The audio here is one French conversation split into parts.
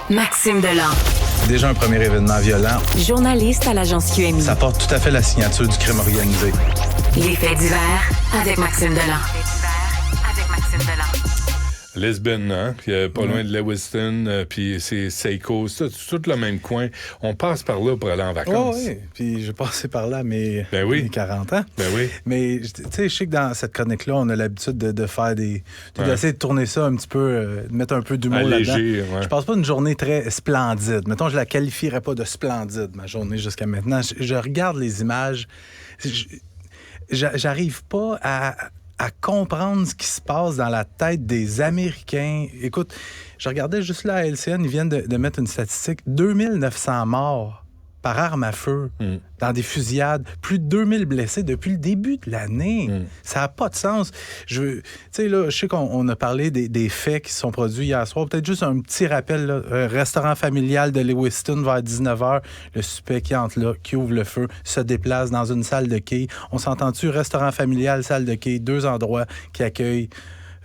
Maxime Delan. Déjà un premier événement violent. Journaliste à l'agence QMI. Ça porte tout à fait la signature du crime organisé. Les faits divers avec Maxime Delan. Lisbonne, hein? Puis, pas loin de Lewiston, puis c'est Seiko, c'est tout le même coin. On passe par là pour aller en vacances. Oh, oui, puis j'ai passé par là mes 40 ans. Ben oui. Mais tu sais, je sais que dans cette chronique-là, on a l'habitude de faire des... d'essayer de tourner ça un petit peu, de mettre un peu d'humour là-dedans. Ouais. Je passe pas une journée très splendide. Mettons, je la qualifierais pas de splendide, ma journée jusqu'à maintenant. Je regarde les images. J'arrive pas à comprendre ce qui se passe dans la tête des Américains. Écoute, je regardais juste là à LCN, ils viennent de mettre une statistique. 2900 morts par arme à feu dans des fusillades. Plus de 2000 blessés depuis le début de l'année. Ça n'a pas de sens. Tu sais, là, je sais qu'on a parlé des faits qui se sont produits hier soir. Peut-être juste un petit rappel. Là, restaurant familial de Lewiston vers 19h. Le suspect qui entre là, qui ouvre le feu, se déplace dans une salle de quai. On s'entend-tu? Restaurant familial, salle de quai, deux endroits qui accueillent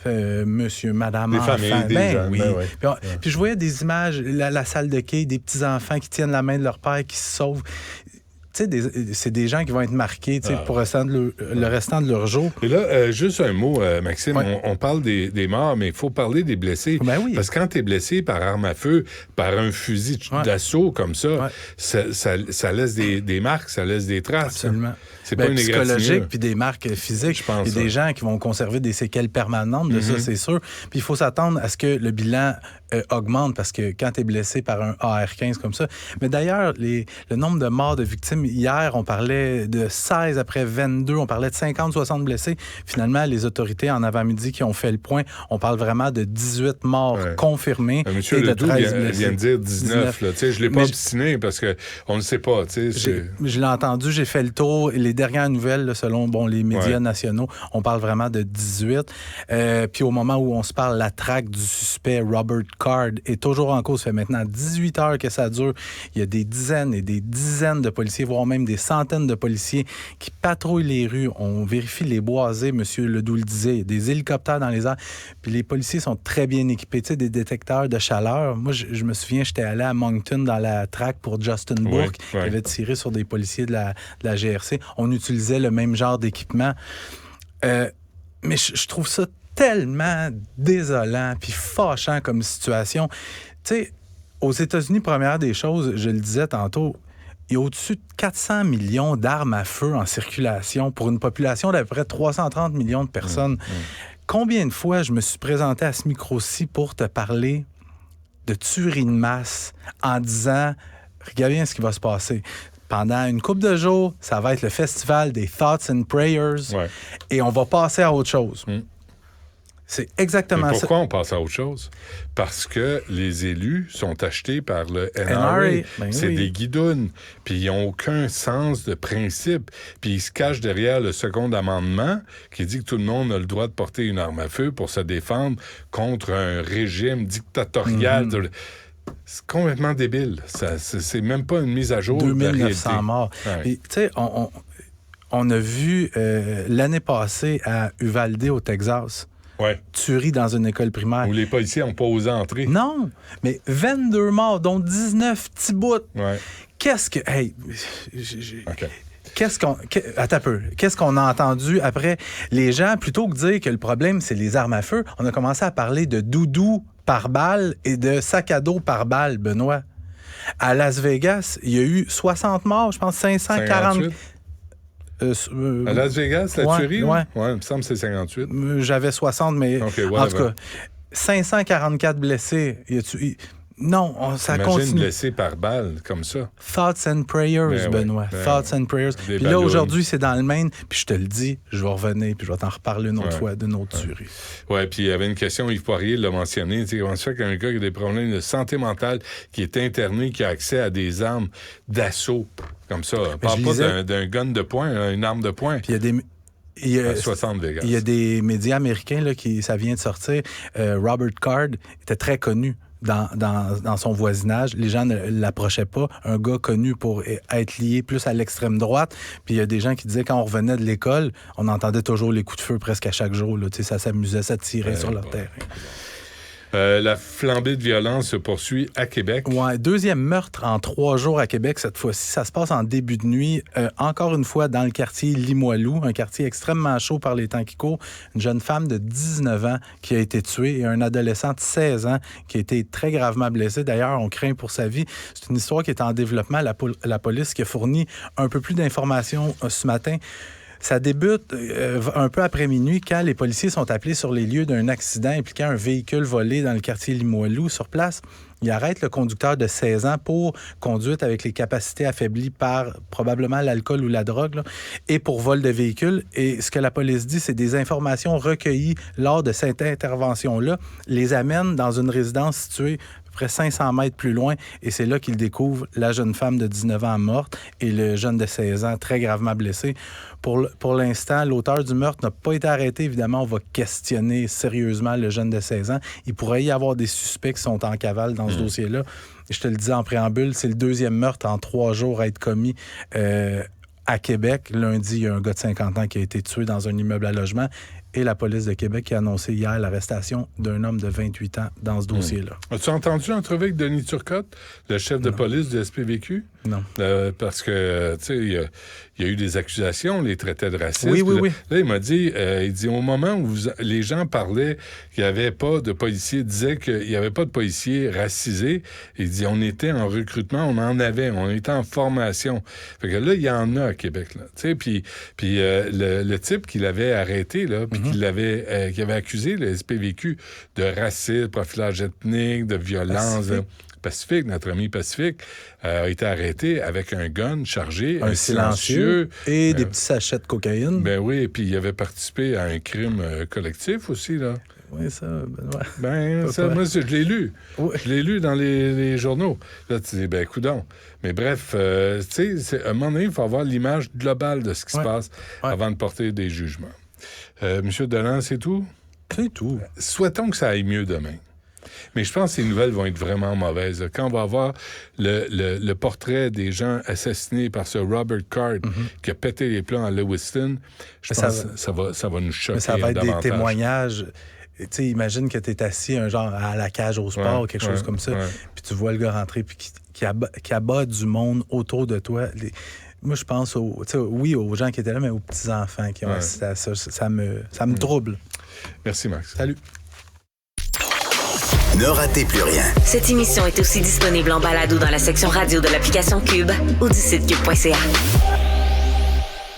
monsieur, madame, des enfants. Familles, des gens, oui. Ben oui. Puis je voyais des images, la salle de quai, des petits-enfants qui tiennent la main de leur père, qui se sauvent. Tu sais, c'est des gens qui vont être marqués pour le restant de leur jour. Et là, juste un mot, Maxime, on parle des morts, mais il faut parler des blessés. Ben oui. Parce que quand tu es blessé par arme à feu, par un fusil d'assaut comme ça, ça laisse des marques, ça laisse des traces. Absolument. C'est pas une psychologique, puis des marques physiques. Je pense. Il y a des gens qui vont conserver des séquelles permanentes de ça, c'est sûr. Puis il faut s'attendre à ce que le bilan augmente, parce que quand tu es blessé par un AR-15 comme ça... Mais d'ailleurs, le nombre de morts de victimes, hier, on parlait de 16 après 22, on parlait de 50-60 blessés. Finalement, les autorités en avant-midi qui ont fait le point, on parle vraiment de 18 morts confirmés Monsieur et de Ledoux 13 blessés. vient de dire 19. Là, je ne l'ai pas obstiné parce qu'on ne le sait pas. Je l'ai entendu, j'ai fait le tour. Les dernières nouvelles, là, selon les médias nationaux, on parle vraiment de 18. Puis au moment où on se parle, la traque du suspect Robert Card est toujours en cause. Ça fait maintenant 18 heures que ça dure. Il y a des dizaines et des dizaines de policiers, voire même des centaines de policiers qui patrouillent les rues. On vérifie les boisés, M. Ledoux le disait. Il y a des hélicoptères dans les airs. Puis les policiers sont très bien équipés. Tu sais, des détecteurs de chaleur. Moi, je me souviens, j'étais allé à Moncton dans la traque pour Justin Bourque, qui avait tiré sur des policiers de la GRC. On utilisait le même genre d'équipement. Mais je trouve ça tellement désolant puis fâchant comme situation. Tu sais, aux États-Unis, première des choses, je le disais tantôt, il y a au-dessus de 400 millions d'armes à feu en circulation pour une population d'à peu près 330 millions de personnes. Combien de fois je me suis présenté à ce micro-ci pour te parler de tuerie de masse en disant « Regarde bien ce qui va se passer ». Pendant une couple de jours, ça va être le festival des Thoughts and Prayers et on va passer à autre chose. C'est exactement ça. Pourquoi on passe à autre chose? Parce que les élus sont achetés par le NRA. C'est des guidounes. Puis ils n'ont aucun sens de principe. Puis ils se cachent derrière le second amendement qui dit que tout le monde a le droit de porter une arme à feu pour se défendre contre un régime dictatorial. C'est complètement débile. C'est même pas une mise à jour de la réalité. 2900 morts. Tu sais, on a vu l'année passée à Uvalde, au Texas, tuerie dans une école primaire. Où les policiers n'ont pas osé entrer. Non, mais 22 morts, dont 19 petits bouts. Qu'est-ce que... Hey, Attends un peu. Qu'est-ce qu'on a entendu après? Les gens, plutôt que de dire que le problème, c'est les armes à feu, on a commencé à parler de doudou par balle et de sac à dos par balle, Benoît. À Las Vegas, il y a eu 60 morts, je pense 540... à Las Vegas, la tuerie? Oui, il me semble que c'est 58. J'avais 60, mais en tout cas, 544 blessés. Non, ça Imagine continue. blessé par balle, comme ça. Thoughts and prayers, Benoît. Thoughts and prayers. Puis là, aujourd'hui, c'est dans le Maine. Puis je te le dis, je vais revenir, puis je vais t'en reparler une autre fois d'une autre tuerie. Oui, puis il y avait une question, Yves Poirier l'a mentionné. Comment ça fait qu'un gars qui a des problèmes de santé mentale, qui est interné, qui a accès à des armes d'assaut, comme ça. On parle pas d'un gun de poing, une arme de poing. Puis il y a 60 Vegas. Il y a des médias américains, là, ça vient de sortir. Robert Card était très connu dans son voisinage. Les gens ne l'approchaient pas. Un gars connu pour être lié plus à l'extrême droite. Puis il y a des gens qui disaient, quand on revenait de l'école, on entendait toujours les coups de feu presque à chaque jour. Là. Ça s'amusait, ça tirait sur leur terrain. La flambée de violence se poursuit à Québec. Ouais, deuxième meurtre en 3 jours à Québec cette fois-ci. Ça se passe en début de nuit, encore une fois dans le quartier Limoilou, un quartier extrêmement chaud par les temps qui courent. Une jeune femme de 19 ans qui a été tuée et un adolescent de 16 ans qui a été très gravement blessé. D'ailleurs, on craint pour sa vie. C'est une histoire qui est en développement. La police qui a fourni un peu plus d'informations ce matin. Ça débute un peu après minuit quand les policiers sont appelés sur les lieux d'un accident impliquant un véhicule volé dans le quartier Limoilou. Sur place, ils arrêtent le conducteur de 16 ans pour conduite avec les capacités affaiblies par probablement l'alcool ou la drogue, là, et pour vol de véhicule. Et ce que la police dit, c'est des informations recueillies lors de cette intervention-là les amènent dans une résidence située à peu près 500 mètres plus loin, et c'est là qu'ils découvrent la jeune femme de 19 ans morte et le jeune de 16 ans très gravement blessé. Pour l'instant, l'auteur du meurtre n'a pas été arrêté. Évidemment, on va questionner sérieusement le jeune de 16 ans. Il pourrait y avoir des suspects qui sont en cavale dans ce dossier-là. Et je te le dis en préambule, c'est le deuxième meurtre en 3 jours à être commis à Québec. Lundi, il y a un gars de 50 ans qui a été tué dans un immeuble à logement. Et la police de Québec qui a annoncé hier l'arrestation d'un homme de 28 ans dans ce dossier-là. As-tu entendu l'entrevue avec Denis Turcotte, le chef de police du SPVQ? Non. Parce que, tu sais, il y a eu des accusations, on les traitait de racistes. Oui. Là, il m'a dit, au moment où les gens parlaient qu'il n'y avait pas de policiers, disaient qu'il n'y avait pas de policiers racisés, il dit, on était en recrutement, on en avait, on était en formation. Fait que là, il y en a à Québec, là. Tu sais, puis le type qui l'avait arrêté, là, puis qui avait accusé le SPVQ de racisme, profilage ethnique, de violence... Pacifique, notre ami Pacifique, a été arrêté avec un gun chargé, un silencieux et des petits sachets de cocaïne. Ben oui, et puis il avait participé à un crime collectif aussi, là. Oui, ça, Benoît. Ben, ça, moi, je l'ai lu. Oui. Je l'ai lu dans les journaux. Là, tu dis, ben, coudonc. Mais bref, tu sais, à un moment donné, il faut avoir l'image globale de ce qui se passe avant de porter des jugements. Monsieur Delan, c'est tout? C'est tout. Souhaitons que ça aille mieux demain. Mais je pense que ces nouvelles vont être vraiment mauvaises. Quand on va avoir le portrait des gens assassinés par ce Robert Card qui a pété les plombs à Lewiston, je pense que ça va nous choquer davantage. Ça va être des témoignages. Tu sais, imagine que tu es assis un genre à la cage au sport, quelque chose comme ça, puis tu vois le gars rentrer puis qui abat du monde autour de toi. Moi, je pense aux gens qui étaient là, mais aux petits-enfants qui ont assisté à ça. Ça me trouble. Merci, Max. Salut. Ne ratez plus rien. Cette émission est aussi disponible en balado dans la section radio de l'application Cube ou du site cube.ca.